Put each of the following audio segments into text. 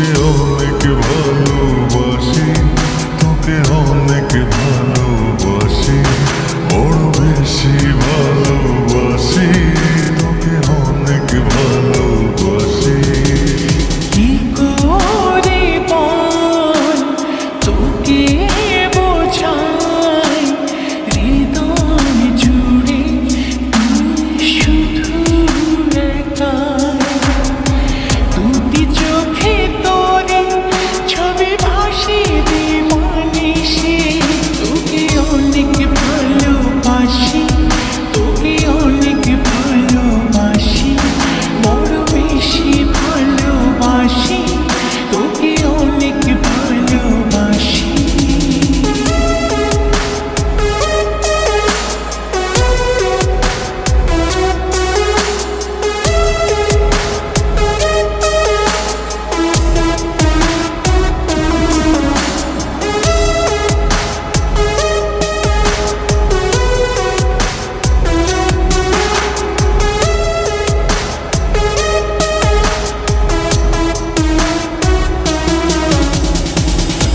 তোকে অনেক ভালোবাসি, তোকে অনেক ভালোবাসি, বড় বেশি ভালোবাসি, তোকে অনেক ভালোবাসি। কি করে বল তোকে বোঝাই, হৃদয় জুড়ে তুই শুধু একা। দুটি চোখে তোরে ছবি ভাসে দিবানিশি, তোকে অনেক ভালোবাসি, তোকে অনেক ভালোবাসি, বড় বেশি ভালোবাসি, তোকে অনেক ভালোবাসি।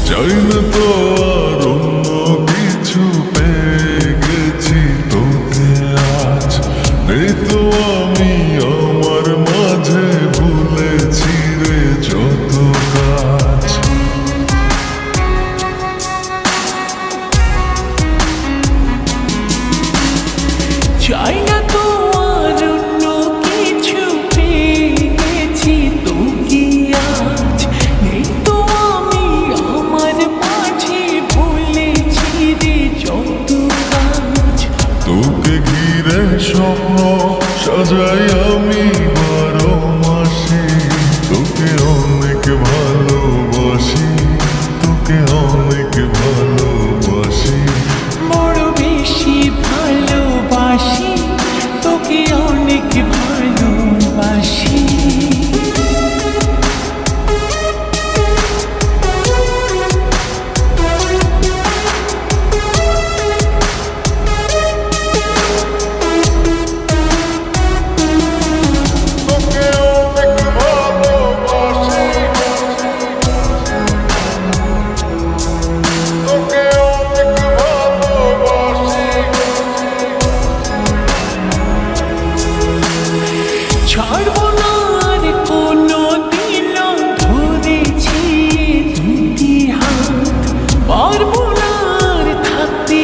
চাই না তো আর অন্য কিছু, পেয়ে গেছি তোকে আজ। নেই তো আমি আমার মাঝে, ভুলেছি রে যত কাজ। চাই না তো আর অন্য কিছু, পেয়ে গেছি তোকে আজ। নেই তো আমি আমার মাঝে, ভুলেছি রে যত কাজ। তোকে ঘিরে স্বপ্ন সাজাই আমি 12 মাসে, তোকে অনেক ভালোবাসি, তোকে অনেক ভালোবাসি, বড় বেশি ভালোবাসি, তোকে অনেক ভালোবাসি। ছাড়বো না আর কোনো দিনও, ধরেছি দুটি হাত। পারবো না আর থাকতে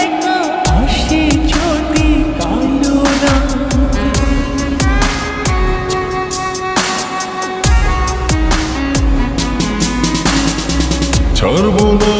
একা, আসে যদি কালো রাত। ছাড়বো না